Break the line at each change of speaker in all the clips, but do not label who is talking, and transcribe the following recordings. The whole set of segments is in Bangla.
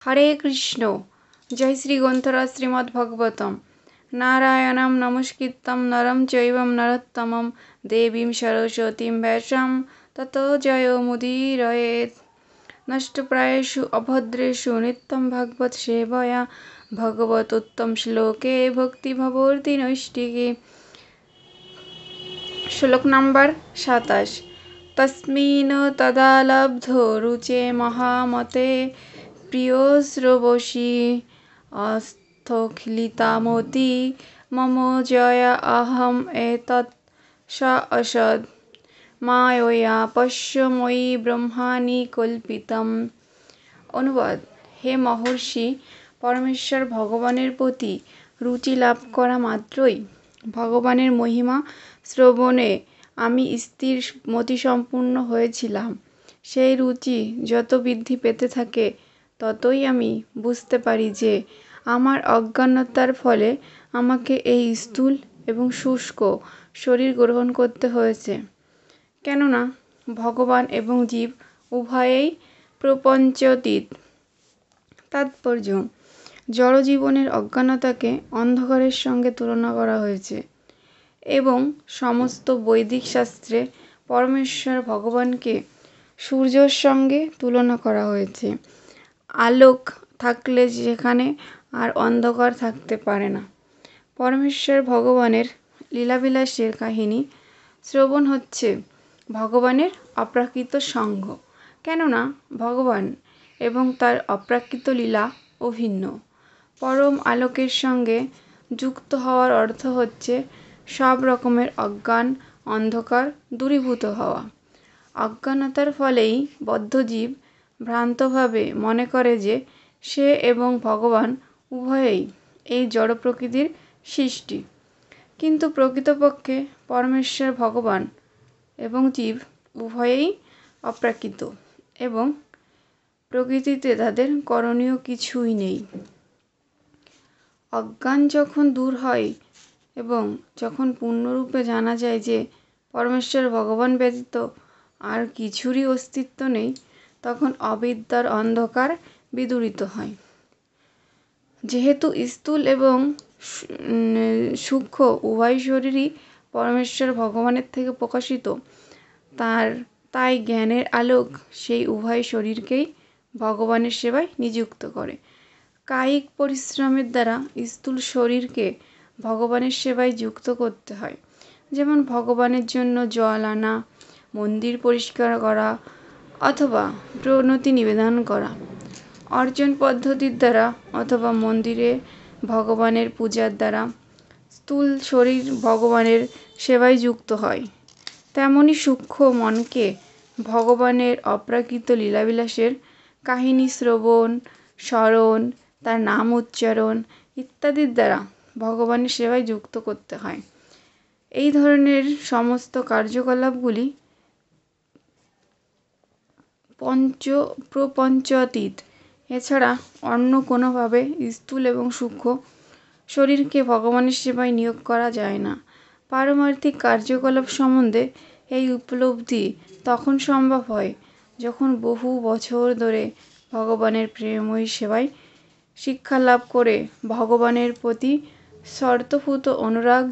হরে কৃষ্ণ। জয় শ্রী গ্রন্থরাজ শ্রীমদ্ভগবতম নারায়ণম নমস্কৃত্যং নরম চৈব নরোত্তমম দেবীং সরস্বতীং ব্যাসং ততো জয়মুদীরয়েৎ। নষ্টপ্রায়েষু অভদ্রেষু নিত্যং ভগবৎ সেবয়া ভগবতোত্তম শ্লোকে ভক্তিভবর্তি নৈষ্টিকে। শ্লোক নাম্বার 27। তস্মিन् তদা লব্ধো রুচে মহামতে প্রিয়শ্রবসি অস্থখিলিতামতি মম জয়া অহম এতৎ স অসৎ মায়য়া পশ্য ময়ি ব্রহ্মাণি কল্পিতম। অনুবাদ: হে মহর্ষি, পরমেশ্বর ভগবানের প্রতি রুচি লাভ করা মাত্রই ভগবানের মহিমা শ্রবণে আমি স্থির মতিসম্পন্ন হয়েছিলাম। সেই রুচি যত বৃদ্ধি পেতে থাকে ততই আমি বুঝতে পারি যে আমার অজ্ঞানতার ফলে আমাকে এই স্থূল এবং শুষ্ক শরীর গ্রহণ করতে হয়েছে। কেননা ভগবান এবং জীব উভয়েই প্রপঞ্চাতীত। তাৎপর্য: জড়জীবনের অজ্ঞানতাকে অন্ধকারের সঙ্গে তুলনা করা হয়েছে এবং সমস্ত বৈদিক শাস্ত্রে পরমেশ্বর ভগবানকে সূর্যের সঙ্গে তুলনা করা হয়েছে। আলোক থাকলে যেখানে আর অন্ধকার থাকতে পারে না। পরমেশ্বর ভগবানের লীলাবিলাসের কাহিনী শ্রবণ হচ্ছে ভগবানের অপ্রাকৃত সঙ্গ। কেননা ভগবান এবং তার অপ্রাকৃত লীলা অভিন্ন। পরম আলোকের সঙ্গে যুক্ত হওয়ার অর্থ হচ্ছে সব রকমের অজ্ঞান অন্ধকার দূরীভূত হওয়া। অজ্ঞানতার ফলেই বদ্ধজীব ভ্রান্তভাবে মনে করে যে সে এবং ভগবান উভয়েই এই জড় প্রকৃতির সৃষ্টি। কিন্তু প্রকৃতপক্ষে পরমেশ্বর ভগবান এবং জীব উভয়েই অপ্রাকৃত এবং প্রকৃতিতে তাদের করণীয় কিছুই নেই। অজ্ঞান যখন দূর হয় এবং যখন পূর্ণরূপে জানা যায় যে পরমেশ্বর ভগবান ব্যতীত আর কিছুরই অস্তিত্ব নেই, তখন অবিদ্যার অন্ধকার বিদূরিত হয়। যেহেতু স্থূল এবং সূক্ষ্ম উভয় শরীরই পরমেশ্বর ভগবানের থেকে প্রকাশিত, তাই জ্ঞানের আলোক সেই উভয় শরীরকেই ভগবানের সেবায় নিযুক্ত করে। কায়িক পরিশ্রমের দ্বারা স্থূল শরীরকে ভগবানের সেবায় যুক্ত করতে হয়। যেমন ভগবানের জন্য জল আনা, মন্দির পরিষ্কার করা অথবা প্রণতি নিবেদন করা। অর্চন পদ্ধতির দ্বারা অথবা মন্দিরে ভগবানের পূজার দ্বারা স্থূল শরীর ভগবানের সেবায় যুক্ত হয়। তেমনি সূক্ষ্ম মনকে ভগবানের অপ্রাকৃত লীলাবিলাসের কাহিনী শ্রবণ, স্মরণ, তার নাম উচ্চারণ ইত্যাদির দ্বারা ভগবানের সেবায় যুক্ত করতে হয়। এই ধরনের সমস্ত কার্যকলাপগুলি প্রপঞ্চাতীত। এছাড়া অন্য কোনোভাবে স্থূল এবং সূক্ষ্ম শরীরকে ভগবানের সেবায় নিয়োগ করা যায় না। পারমার্থিক কার্যকলাপ সম্বন্ধে এই উপলব্ধি তখন সম্ভব হয় যখন বহু বছর ধরে ভগবানের প্রেমময়ী সেবায় শিক্ষালাভ করে ভগবানের প্রতি স্বতঃস্ফূর্ত অনুরাগ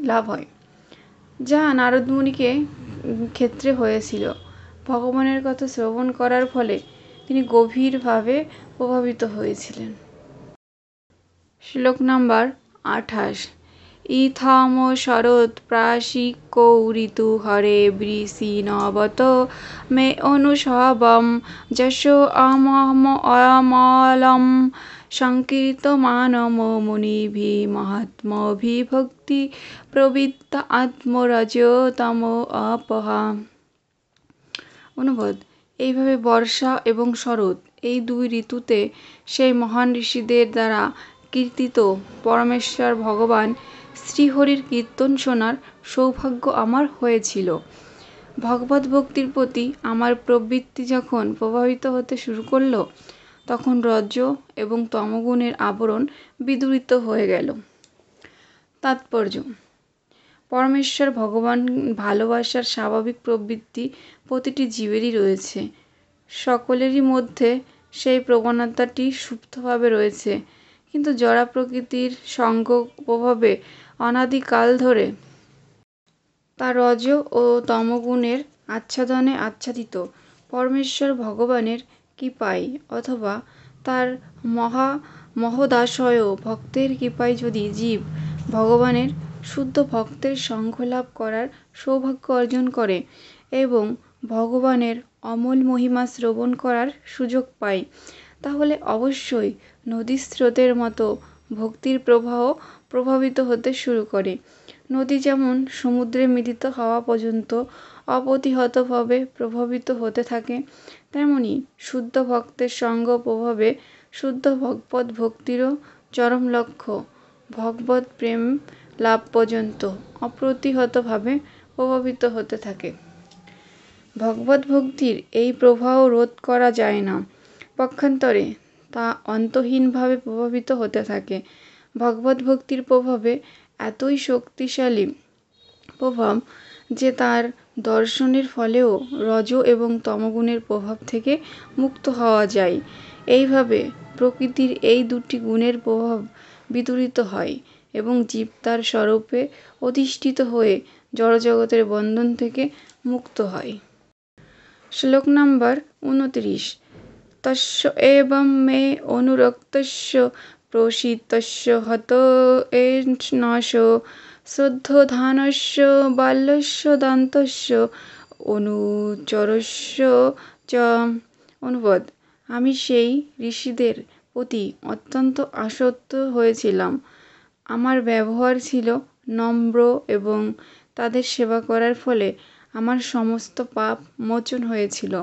লাভ হয়, যা নারদ মুনিকে ক্ষেত্রে হয়েছিল। ভগবানের কথা শ্রবণ করার ফলে তিনি গভীরভাবে প্রভাবিত হয়েছিলেন। শ্লোক নাম্বার 28। ইথম শরৎ প্রাশিকৌ ঋতু হরে বৃষিণবত মে অনুসবম যশো অমলম সংকীর্তমানম মুনিভিঃ মহাত্মভিঃ ভক্তি প্রবৃত্ত আত্মরজতম অপহা। অনুবাদ: এইভাবে বর্ষা এবং শরৎ এই দুই ঋতুতে সেই মহান ঋষিদের দ্বারা কীর্তিত পরমেশ্বর ভগবান শ্রীহরির কীর্তন শোনার সৌভাগ্য আমার হয়েছিল। ভগবৎ ভক্তির প্রতি আমার প্রবৃত্তি যখন প্রবাহিত হতে শুরু করল, তখন রজ এবং তমগুণের আবরণ বিদূরিত হয়ে গেল। তাৎপর্য: পরমেশ্বর ভগবান ভালোবাসার স্বাভাবিক প্রবৃত্তি প্রতিটি জীবেরই রয়েছে। সকলেরই মধ্যে সেই প্রবণতাটি সুপ্তভাবে রয়েছে, কিন্তু জড়া প্রকৃতির সঙ্গ প্রভাবে অনাদিকাল ধরে তা রজ ও তমগুণের আচ্ছাদনে আচ্ছাদিত। পরমেশ্বর ভগবানের কৃপায় অথবা তার মহদাশয় ভক্তের কৃপায় যদি জীব ভগবানের শুদ্ধ ভক্তের সঙ্গ লাভ করার সৌভাগ্য অর্জন করে এবং ভগবানের অমল মহিমা শ্রবণ করার সুযোগ পায়, তাহলে অবশ্যই নদীর স্রোতের মতো ভক্তির প্রবাহ প্রভাবিত হতে শুরু করে। নদী যেমন সমুদ্রে মিলিত হওয়া পর্যন্ত অপ্রতিহতভাবে প্রভাবিত হতে থাকে, তেমনি শুদ্ধ ভক্তের সঙ্গ প্রভাবে শুদ্ধ ভগবৎ ভক্তিরও চরম লক্ষ্য ভগবৎ প্রেম লাভ পর্যন্ত অপ্রতিহতভাবে প্রভাবিত হতে থাকে। ভগবৎ ভক্তির এই প্রবাহ রোধ করা যায় না, পক্ষান্তরে তা অন্তহীনভাবে প্রভাবিত হতে থাকে। ভগবৎ ভক্তির প্রভাবে এতই শক্তিশালী প্রভাব যে তার দর্শনের ফলেও রজ এবং তমগুণের প্রভাব থেকে মুক্ত হওয়া যায়। এইভাবে প্রকৃতির এই দুটি গুণের প্রভাব বিদূরিত হয় এবং জীব তার স্বরূপে অধিষ্ঠিত হয়ে জড়জগতের বন্ধন থেকে মুক্ত হয়। শ্লোক নম্বর 29। তস্য এবং মে অনুরক্তস্য প্রসিতস্য হত এনশ শ্রদ্ধোধানস্য বাল্যস্য দান্তস্য অনুচরস্য চ। অনুবাদ: আমি সেই ঋষিদের প্রতি অত্যন্ত আসক্ত হয়েছিলাম। আমার ব্যবহার ছিল নম্র এবং তাদের সেবা করার ফলে আমার সমস্ত পাপ মোচন হয়েছিল।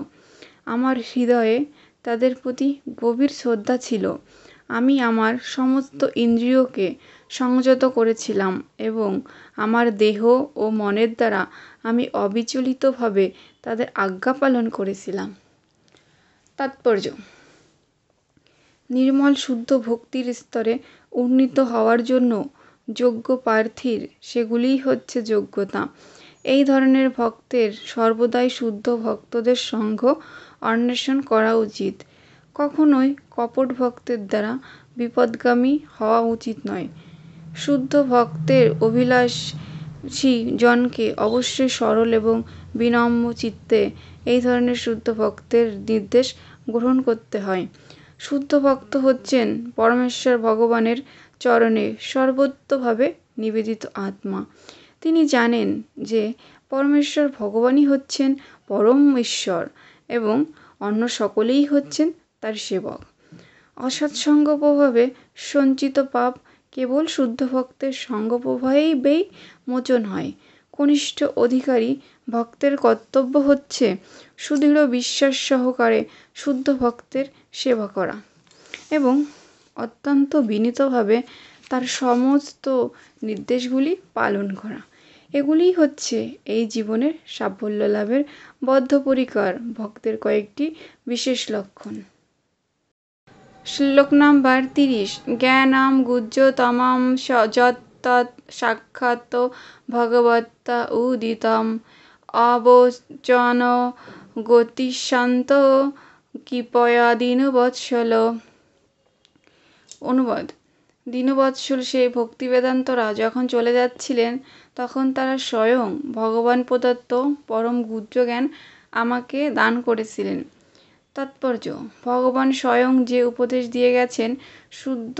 আমার হৃদয়ে তাদের প্রতি গভীর শ্রদ্ধা ছিল। আমি আমার সমস্ত ইন্দ্রিয়কে সংযত করেছিলাম এবং আমার দেহ ও মনের দ্বারা আমি অবিচলিতভাবে তাদের আজ্ঞা পালন করেছিলাম। তাৎপর্য: নির্মল শুদ্ধ ভক্তির স্তরে উন্নীত হওয়ার জন্য যোগ্য প্রার্থীর সেগুলিই হচ্ছে যোগ্যতা। এই ধরনের ভক্তের সর্বদাই শুদ্ধ ভক্তদের সঙ্গ অন্বেষণ করা উচিত। কখনোই কপট ভক্তের দ্বারা বিপথগামী হওয়া উচিত নয়। শুদ্ধ ভক্তের অভিলাষী জনকে অবশ্যই সরল এবং বিনম্র চিত্তে এই ধরনের শুদ্ধ ভক্তের নির্দেশ গ্রহণ করতে হয়। শুদ্ধ ভক্ত হচ্ছেন পরমেশ্বর ভগবানের চরণে সর্বতোভাবে নিবেদিত আত্মা। তিনি জানেন যে পরমেশ্বর ভগবানই হচ্ছেন পরম ঈশ্বর এবং অন্য সকলেই হচ্ছেন তার সেবক। অসৎসঙ্গ প্রভাবে সঞ্চিত পাপ কেবল শুদ্ধ ভক্তের সঙ্গ প্রভাবেই মোচন হয়। কনিষ্ঠ অধিকারী ভক্তের কর্তব্য হচ্ছে সুদৃঢ় বিশ্বাস সহকারে শুদ্ধ ভক্তের সেবা করা এবং অত্যন্ত বিনীতভাবে তার সমস্ত নির্দেশগুলি পালন করা। এগুলিই হচ্ছে এই জীবনের সাফল্য লাভের বদ্ধপরিকর ভক্তের কয়েকটি বিশেষ লক্ষণ। শ্লোক নম্বর 30। জ্ঞানম গুহ্যতমম যত্তৎ সাক্ষাৎ ভগবতা উদিতম অবচন গতিশান্ত কৃপয়া দীনবৎসল। অনুবাদ: দীনবৎসল সেই ভক্তিবেদান্তরা যখন চলে যাচ্ছিলেন, তখন তারা স্বয়ং ভগবান প্রদত্ত পরম গুহ্য জ্ঞান আমাকে দান করেছিলেন। তাৎপর্য: ভগবান স্বয়ং যে উপদেশ দিয়ে গেছেন, শুদ্ধ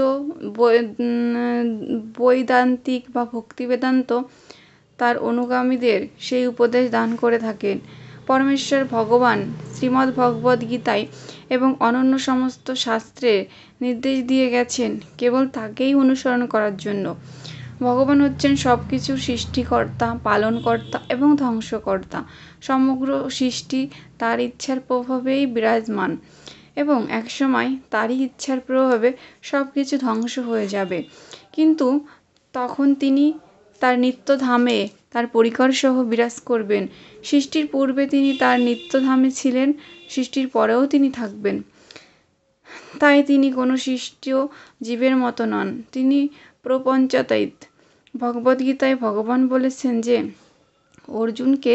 বৈদান্তিক বা ভক্তিবেদান্ত তার অনুগামীদের সেই উপদেশ দান করে থাকেন। পরমেশ্বর ভগবান শ্রীমদ্ ভগবদ্ গীতায় এবং অন্যান্য সমস্ত শাস্ত্রে নির্দেশ দিয়ে গেছেন কেবল তাকেই অনুসরণ করার জন্য। ভগবান হচ্ছেন সব কিছুর সৃষ্টিকর্তা, পালনকর্তা এবং ধ্বংসকর্তা। সমগ্র সৃষ্টি তার ইচ্ছার প্রভাবেই বিরাজমান এবং একসময় তারই ইচ্ছার প্রভাবে সব কিছু ধ্বংস হয়ে যাবে, কিন্তু তখন তিনি তার নিত্যধামে তার পরিকরসহ বিরাজ করবেন। সৃষ্টির পূর্বে তিনি তার নিত্যধামে ছিলেন, সৃষ্টির পরেও তিনি থাকবেন। তাই তিনি কোনো সৃষ্টীয় জীবের মতো নন, তিনি প্রপঞ্চাতীত। ভগবদ্গীতায় ভগবান বলেছেন যে অর্জুনকে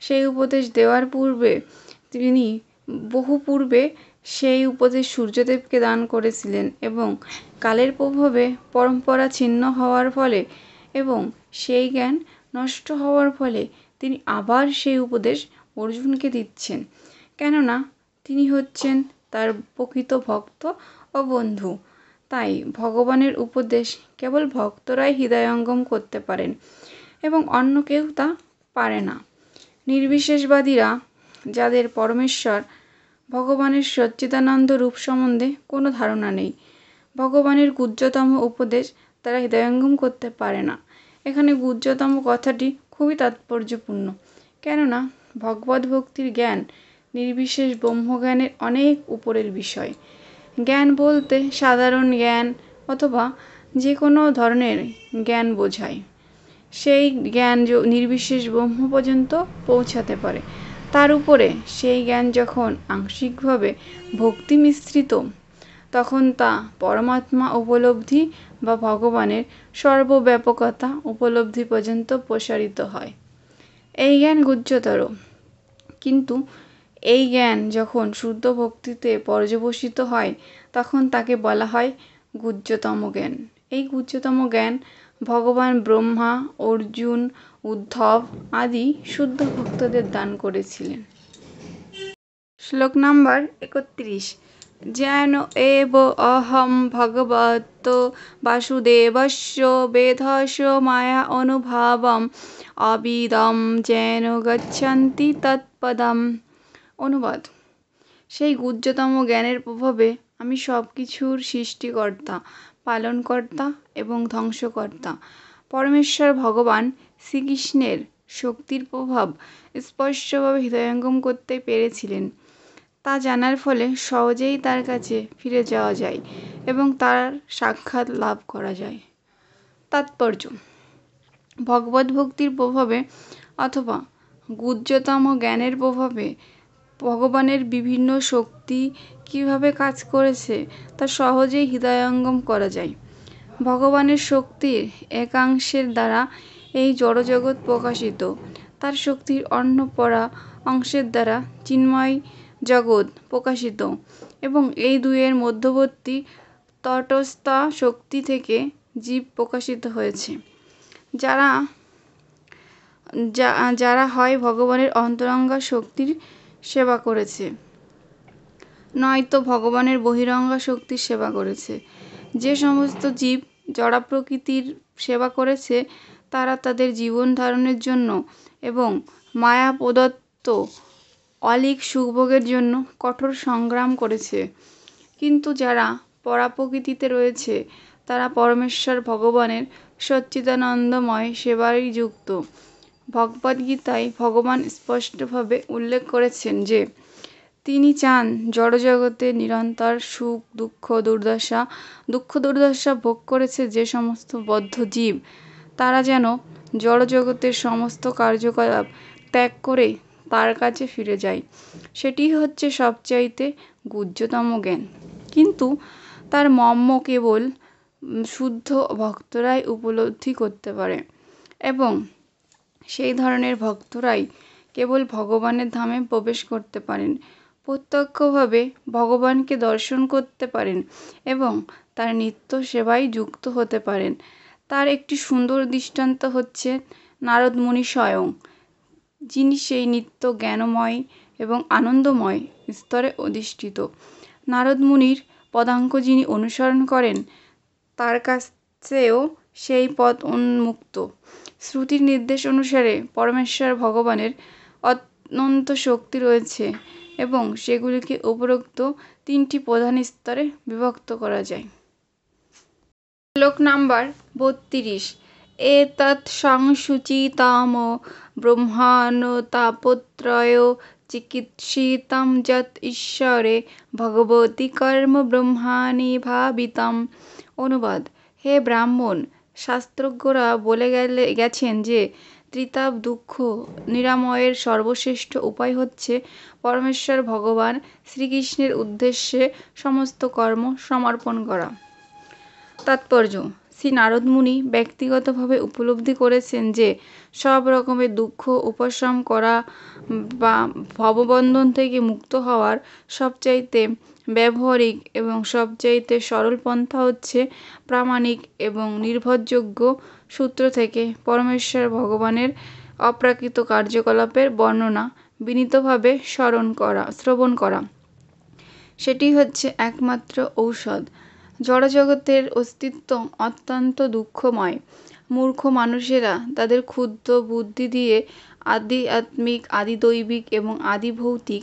সেই উপদেশ দেওয়ার পূর্বে তিনি বহু পূর্বে সেই উপদেশ সূর্যদেবকে দান করেছিলেন এবং কালের প্রভাবে পরম্পরা ছিন্ন হওয়ার ফলে এবং সেই জ্ঞান নষ্ট হওয়ার ফলে তিনি আবার সেই উপদেশ অর্জুনকে দিচ্ছেন, কেননা তিনি হচ্ছেন তার প্রকৃত ভক্ত ও বন্ধু। তাই ভগবানের উপদেশ কেবল ভক্তরাই হৃদয়ঙ্গম করতে পারেন এবং অন্য কেউ তা পারে না। নির্বিশেষবাদীরা, যাদের পরমেশ্বর ভগবানের সচ্চিদানন্দ রূপ সম্বন্ধে কোনো ধারণা নেই, ভগবানের গুহ্যতম উপদেশ তারা হৃদয়ঙ্গম করতে পারে না। এখানে গুহ্যতম কথাটি খুবই তাৎপর্যপূর্ণ, কেননা ভগবত ভক্তির জ্ঞান নির্বিশেষ ব্রহ্মজ্ঞানের অনেক উপরের বিষয়। জ্ঞান বলতে সাধারণ জ্ঞান অথবা যে কোনো ধরনের জ্ঞান বোঝায়। সেই জ্ঞান নির্বিশেষ ব্রহ্ম পর্যন্ত পৌঁছাতে পারে। তার উপরে সেই জ্ঞান যখন আংশিকভাবে ভক্তি মিশ্রিত, তখন তা পরমাত্মা উপলব্ধি বা ভগবানের সর্বব্যাপকতা উপলব্ধি পর্যন্ত প্রসারিত হয়। এই জ্ঞান গুহ্যতর, কিন্তু এই জ্ঞান যখন শুদ্ধ ভক্তিতে পর্যবসিত হয় তখন তাকে বলা হয় গুহ্যতম জ্ঞান। এই গুহ্যতম জ্ঞান ভগবান ব্রহ্মা, অর্জুন, উদ্ধব আদি শুদ্ধ ভক্তদের দান করেছিলেন। শ্লোক নাম্বার 31। জ্ঞান এব অহম ভগবত বাসুদেবস্য বেদস্য মায়া অনুভাবম অবিদম যেন গচ্ছন্তি তৎপদম। অনুবাদ: সেই গুহ্যতম জ্ঞানের প্রভাবে আমি সব কিছুর সৃষ্টিকর্তা, পালনকর্তা এবং ধ্বংসকর্তা পরমেশ্বর ভগবান শ্রীকৃষ্ণের শক্তির প্রভাব স্পষ্টভাবে হৃদয়ঙ্গম করতে পেরেছিলেন। তা জানার ফলে সহজেই তার কাছে ফিরে যাওয়া যায় এবং তার সাক্ষাৎ লাভ করা যায়। তাৎপর্য: ভগবত ভক্তির প্রভাবে অথবা গুহ্যতম জ্ঞানের প্রভাবে ভগবানের বিভিন্ন শক্তি কিভাবে কাজ করেছে তা সহজেই হৃদয়ঙ্গম করা যায়। ভগবানের শক্তির একাংশের দ্বারা এই জড়জগৎ প্রকাশিত, তার শক্তির অন্যপরা অংশের দ্বারা চিন্ময় জগৎ প্রকাশিত এবং এই দুইয়ের মধ্যবর্তী তটস্থ শক্তি থেকে জীব প্রকাশিত হয়েছে, যারা হয় ভগবানের অন্তরঙ্গা শক্তির সেবা করেছে, নয়তো ভগবানের বহিরঙ্গা শক্তির সেবা করেছে। যে সমস্ত জীব জড় প্রকৃতির সেবা করেছে তারা তাদের জীবন ধারণের জন্য এবং মায়া প্রদত্ত অলীক সুখভোগের জন্য কঠোর সংগ্রাম করেছে, কিন্তু যারা পরাপ্রকৃতিতে রয়েছে তারা পরমেশ্বর ভগবানের সচ্চিদানন্দময় সেবায় যুক্ত। ভগবদ্গীতায় ভগবান স্পষ্টভাবে উল্লেখ করেছেন যে তিনি চান জড়জগতে নিরন্তর সুখ দুঃখ দুর্দশা ভোগ করেছে যে সমস্ত বদ্ধ জীব, তারা যেন জড়জগতের সমস্ত কার্যকলাপ ত্যাগ করে তার কাছে ফিরে যায়। সেটিই হচ্ছে সবচাইতে গুহ্যতম জ্ঞান, কিন্তু তার মর্ম কেবল শুদ্ধ ভক্তরাই উপলব্ধি করতে পারে এবং সেই ধরনের ভক্তরাই কেবল ভগবানের ধামে প্রবেশ করতে পারেন, প্রত্যক্ষভাবে ভগবানকে দর্শন করতে পারেন এবং তার নিত্য সেবায় যুক্ত হতে পারেন। তার একটি সুন্দর দৃষ্টান্ত হচ্ছে নারদ মুনি স্বয়ং, যিনি সেই নিত্য জ্ঞানময় এবং আনন্দময় স্তরে অধিষ্ঠিত। নারদ মুনির পদাঙ্ক যিনি অনুসরণ করেন তার কাছেও সেই পথ উন্মুক্ত। শ্রুতির নির্দেশ অনুসারে পরমেশ্বর ভগবানের অনন্ত শক্তি রয়েছে এবং সেগুলিকে উপরোক্ত তিনটি প্রধান স্তরে বিভক্ত করা যায়। শ্লোক নাম্বার 32। এতৎ সংসূচিতম ব্রহ্মণো তাপত্রয় চিকিৎসিতম যৎ ঈশ্বরে ভগবতি কর্ম ব্রহ্মাণি ভাবিতম। অনুবাদ: হে ব্রাহ্মণ, শাস্ত্রজ্ঞরা বলে গেছেন যে ত্রিতাপ দুঃখ নিরাময়ের সর্বশ্রেষ্ঠ উপায় হচ্ছে পরমেশ্বর ভগবান শ্রীকৃষ্ণের উদ্দেশ্যে সমস্ত কর্ম সমর্পণ করা। তাৎপর্য: শ্রী নারদ মুনি ব্যক্তিগতভাবে উপলব্ধি করেছেন যে সব রকমের দুঃখ উপশম করা বা ভববন্ধন থেকে মুক্ত হওয়ার সবচাইতে ব্যবহারিক এবং সবচাইতে সরল পন্থা হচ্ছে প্রামাণিক এবং নির্ভরযোগ্য সূত্র থেকে পরমেশ্বর ভগবানের অপ্রাকৃত কার্যকলাপের বর্ণনা বিনীতভাবে শ্রবণ করা। সেটি হচ্ছে একমাত্র ঔষধ। জড়জগতের অস্তিত্ব অত্যন্ত দুঃখময়। মূর্খ মানুষেরা তাদের ক্ষুদ্র বুদ্ধি দিয়ে আদি আত্মিক, আদি দৈবিক এবং আদি ভৌতিক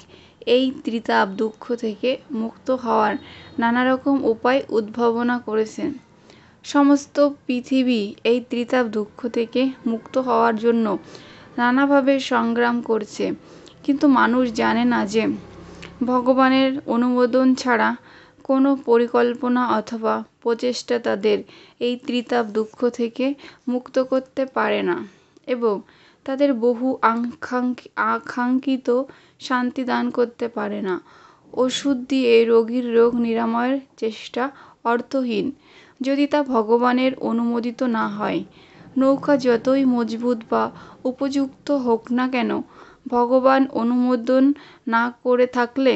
এই ত্রিতাপ দুঃখ থেকে মুক্ত হওয়ার নানারকম উপায় উদ্ভাবনা করেছেন। সমস্ত পৃথিবী এই ত্রিতাপ দুঃখ থেকে মুক্ত হওয়ার জন্য নানাভাবে সংগ্রাম করছে, কিন্তু মানুষ জানে না যে ভগবানের অনুমোদন ছাড়া কোনো পরিকল্পনা অথবা প্রচেষ্টা তাদের এই ত্রিতাপ দুঃখ থেকে মুক্ত করতে পারে না এবং তাদের বহু আকাঙ্ক্ষিত শান্তি দান করতে পারে না। ওষুধ দিয়ে রোগীর রোগ নিরাময়ের চেষ্টা অর্থহীন যদি তা ভগবানের অনুমোদিত না হয়। নৌকা যতই মজবুত বা উপযুক্ত হোক না কেন, ভগবান অনুমোদন না করে থাকলে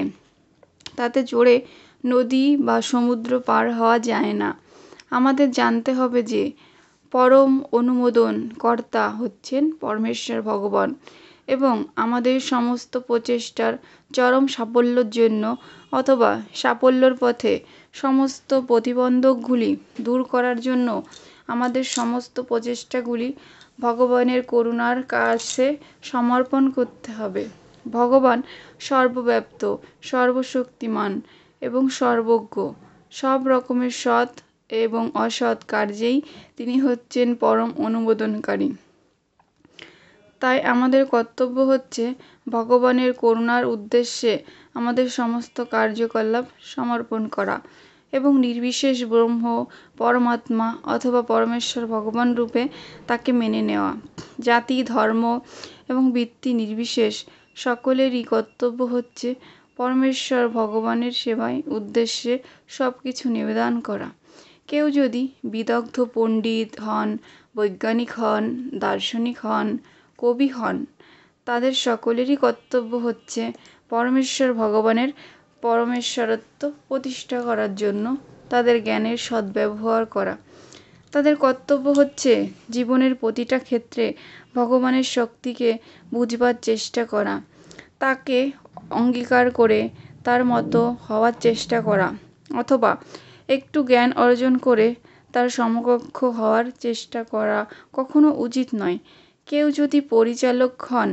তাতে চড়ে নদী বা সমুদ্র পার হওয়া যায় না। আমাদের জানতে হবে যে পরম অনুমোদন কর্তা হচ্ছেন পরমেশ্বর ভগবান এবং আমাদের সমস্ত প্রচেষ্টার চরম সাফল্যের জন্য অথবা সাফল্যের পথে সমস্ত প্রতিবন্ধকগুলি দূর করার জন্য আমাদের সমস্ত প্রচেষ্টাগুলি ভগবানের করুণার কাছে সমর্পণ করতে হবে। ভগবান সর্বব্যাপ্ত, সর্বশক্তিমান এবং সর্বজ্ঞ। সব রকমের সৎ এবং অসৎ কার্যেই তিনি হচ্ছেন পরম অনুমোদনকারী। তাই আমাদের কর্তব্য হচ্ছে ভগবানের করুণার উদ্দেশ্যে আমাদের সমস্ত কার্যকলাপ সমর্পণ করা এবং নির্বিশেষ ব্রহ্ম, পরমাত্মা অথবা পরমেশ্বর ভগবান রূপে তাকে মেনে নেওয়া। জাতি, ধর্ম এবং বৃত্তি নির্বিশেষ সকলেরই কর্তব্য হচ্ছে পরমেশ্বর ভগবানের সেবায় উদ্দেশ্যে সব কিছু নিবেদন করা। কেউ যদি বিদগ্ধ পণ্ডিত হন, বৈজ্ঞানিক হন, দার্শনিক হন, কবি হন, তাদের সকলেরই কর্তব্য হচ্ছে পরমেশ্বর ভগবানের পরমেশ্বরত্ব প্রতিষ্ঠা করার জন্য তাদের জ্ঞানের সদ্ব্যবহার করা। তাদের কর্তব্য হচ্ছে জীবনের প্রতিটা ক্ষেত্রে ভগবানের শক্তিকে বুঝবার চেষ্টা করা, তাকে অঙ্গীকার করে তার মতো হওয়ার চেষ্টা করা, অথবা একটু জ্ঞান অর্জন করে তার সমকক্ষ হওয়ার চেষ্টা করা কখনো উচিত নয়। কেউ যদি পরিচালক হন,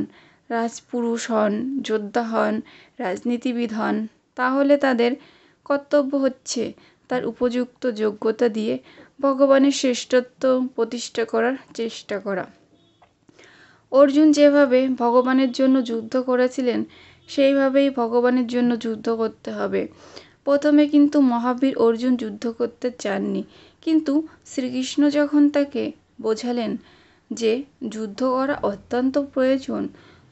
রাজপুরুষ হন, যোদ্ধা হন, রাজনীতিবিদ হন, তাহলে তাদের কর্তব্য হচ্ছে তার উপযুক্ত যোগ্যতা দিয়ে ভগবানের শ্রেষ্ঠত্ব প্রতিষ্ঠা করার চেষ্টা করা। অর্জুন যেভাবে ভগবানের জন্য যুদ্ধ করেছিলেন, সেইভাবেই ভগবানের জন্য যুদ্ধ করতে হবে। প্রথমে কিন্তু মহাবীর অর্জুন যুদ্ধ করতে চাননি, কিন্তু শ্রীকৃষ্ণ যখন তাকে বোঝালেন যে যুদ্ধ করা অত্যন্ত প্রয়োজন,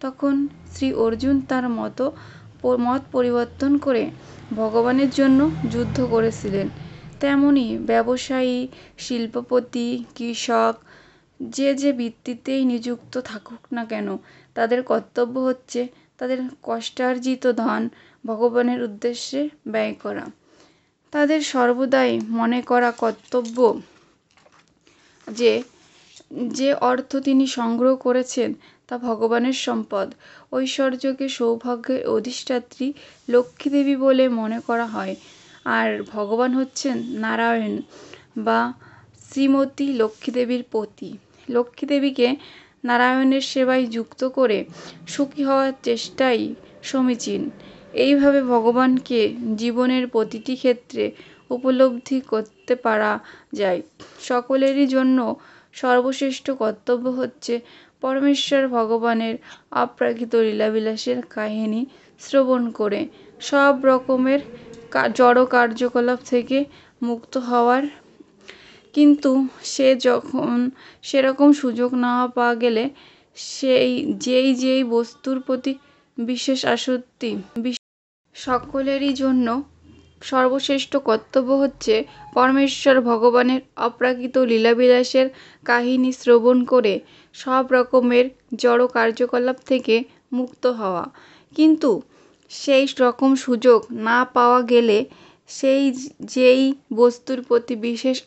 তখন শ্রী অর্জুন তার মত পরিবর্তন করে ভগবানের জন্য যুদ্ধ করেছিলেন। তেমনি ব্যবসায়ী, শিল্পপতি, কৃষক যে বৃত্তিতেই নিযুক্ত থাকুক না কেন, তাদের কর্তব্য হচ্ছে তাদের কষ্টার্জিত ধন ভগবানের উদ্দেশ্যে ব্যয় করা। তাদের সর্বদাই মনে করা কর্তব্য যে যে অর্থ তিনি সংগ্রহ করেছেন তা ভগবানের সম্পদ। ঐশ্বর্যকে সৌভাগ্যের অধিষ্ঠাত্রী লক্ষ্মী দেবী বলে মনে করা হয়, আর ভগবান হচ্ছেন নারায়ণ বা শ্রীমতী লক্ষ্মী দেবীর পতি। লক্ষ্মী দেবীকে নারায়ণের সেবায় যুক্ত করে সুখী হওয়ার চেষ্টাই সমীচীন। এইভাবে ভগবানকে জীবনের প্রতিটি ক্ষেত্রে উপলব্ধি করতে পারা যায়। সকলেরই জন্য সর্বশ্রেষ্ঠ কর্তব্য হচ্ছে পরমেশ্বর ভগবানের অপ্রাকৃত লীলাবিলাসের কাহিনী শ্রবণ করে সব রকমের জড় কার্যকলাপ থেকে মুক্ত হওয়ার। কিন্তু সেরকম সুযোগ না পাওয়া গেলে যেই বস্তুর প্রতি বিশেষ আসক্তি, সকলেরই জন্য সর্বশ্রেষ্ঠ কর্তব্য হচ্ছে পরমেশ্বর ভগবানের অপ্রাকৃত লীলাবিলাসের কাহিনী শ্রবণ করে সব রকমের জড় কার্যকলাপ থেকে মুক্ত হওয়া। কিন্তু সেই রকম সুযোগ না পাওয়া গেলে যেই বস্তুর প্রতি বিশেষ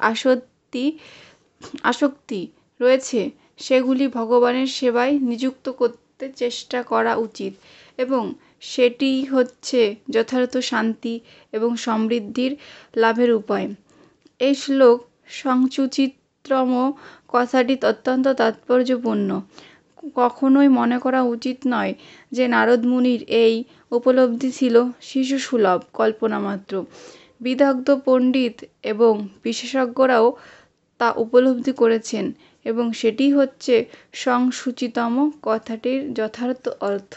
আসক্তি রয়েছে সেগুলি ভগবানের সেবায় নিযুক্ত করতে চেষ্টা করা উচিত, এবং সেটিই হচ্ছে যথার্থ শান্তি এবং সমৃদ্ধির লাভের উপায়। এই শ্লোক সংসূচিতম কথাটি অত্যন্ত তাৎপর্যপূর্ণ। কখনোই মনে করা উচিত নয় যে নারদ মুনির এই উপলব্ধি ছিল শিশুসুলভ কল্পনা মাত্র। বিদগ্ধ পণ্ডিত এবং বিশেষজ্ঞরাও তা উপলব্ধি করেছেন, এবং সেটিই হচ্ছে সংসূচিতম কথাটির যথার্থ অর্থ।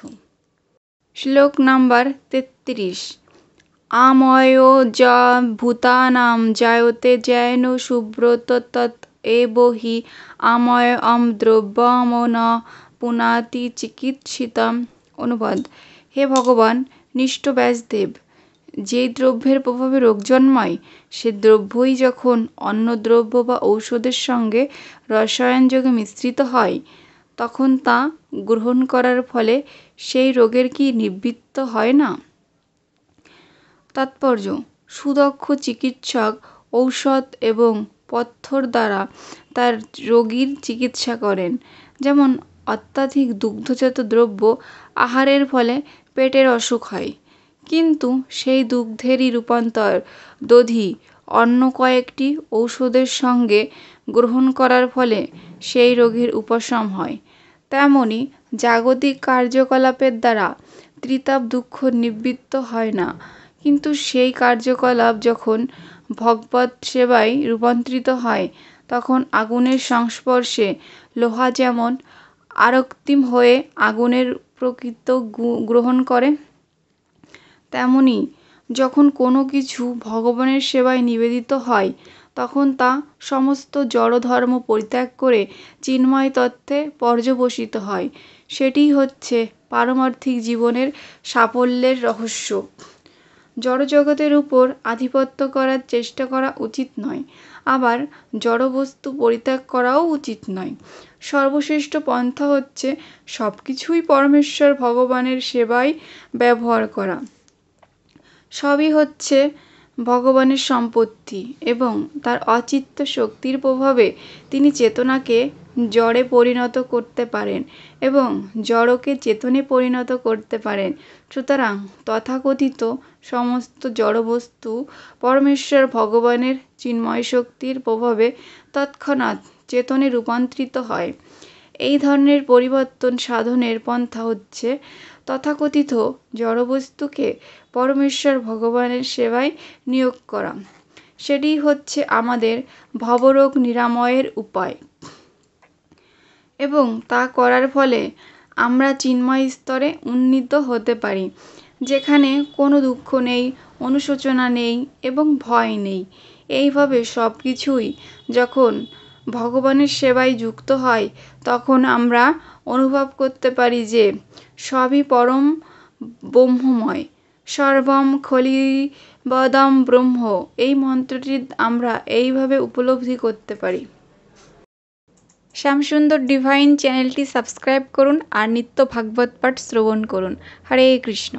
শ্লোক নাম্বার 33। আময়ো যা ভূতানাং জায়তে যেন সুব্রত তৎ এব হি আময়ম দ্রব্যম ন পুনাতি চিকিৎসিতম। অনুবাদ: হে ভগবান নিষ্ঠ ব্যাসদেব, যেই দ্রব্যের প্রভাবে রোগ জন্মায় সে দ্রব্যই যখন অন্য দ্রব্য বা ঔষধের সঙ্গে রসায়নযোগে মিশ্রিত হয় তখন তা গ্রহণ করার ফলে সেই রোগের কি নিবৃত্ত হয় না? তাৎপর্য: সুদক্ষ চিকিৎসক ঔষধ এবং পথ্যর দ্বারা তার রোগীর চিকিৎসা করেন। যেমন অত্যাধিক দুগ্ধজাত দ্রব্য আহারের ফলে পেটের অসুখ হয়, কিন্তু সেই দুগ্ধেরই রূপান্তর দধি অন্য কয়েকটি ঔষধের সঙ্গে গ্রহণ করার ফলে সেই রোগের উপশম হয়, তেমনি জাগতিক কার্যকলাপের দ্বারা ত্রিতাপ দুঃখ নিবৃত্ত হয় না, কিন্তু সেই কার্যকলাপ যখন ভগবৎ সেবায় রূপান্তরিত হয় তখন আগুনের সংস্পর্শে লোহা যেমন আরক্তিম হয়ে আগুনের প্রকৃত গ্রহণ করে, তেমনি যখন কোনো কিছু ভগবানের সেবায় নিবেদিত হয় তখন তা সমস্ত জড়ধর্ম পরিত্যাগ করে চিন্ময় তত্ত্বে পর্যবসিত হয়। সেটিই হচ্ছে পারমার্থিক জীবনের সাফল্যের রহস্য। জড়জগতের উপর আধিপত্য করার চেষ্টা করা উচিত নয়, আবার জড়বস্তু পরিত্যাগ করাও উচিত নয়। সর্বশ্রেষ্ঠ পন্থা হচ্ছে সব কিছুই পরমেশ্বর ভগবানের সেবায় ব্যবহার করা। সবই হচ্ছে ভগবানের সম্পত্তি, এবং তার অচিত্ত শক্তির প্রভাবে তিনি চেতনাকে জড়ে পরিণত করতে পারেন এবং জড়কে চেতনে পরিণত করতে পারেন। সুতরাং তথাকথিত সমস্ত জড়বস্তু পরমেশ্বর ভগবানের চিন্ময় শক্তির প্রভাবে তৎক্ষণাৎ চেতনে রূপান্তরিত হয়। এই ধরনের পরিবর্তন সাধনের পন্থা হচ্ছে তথাকথিত জড়বস্তুকে পরমেশ্বর ভগবানের সেবায় নিয়োগ করা। সেটিই হচ্ছে আমাদের ভবরোগ নিরাময়ের উপায়, এবং তা করার ফলে আমরা চিন্ময় স্তরে উন্নীত হতে পারি, যেখানে কোনো দুঃখ নেই, অনুশোচনা নেই এবং ভয় নেই। এইভাবে সব কিছুই যখন ভগবানের সেবায় যুক্ত হয় তখন আমরা অনুভব করতে পারি যে সবই পরম ব্রহ্মময়। সর্বম খলিবদম ব্রহ্ম, এই মন্ত্রটি আমরা এইভাবে উপলব্ধি করতে পারি। শ্যামসুন্দর ডিভাইন চ্যানেলটি সাবস্ক্রাইব করুন আর নিত্য ভাগবত পাঠ শ্রবণ করুন। হরে কৃষ্ণ।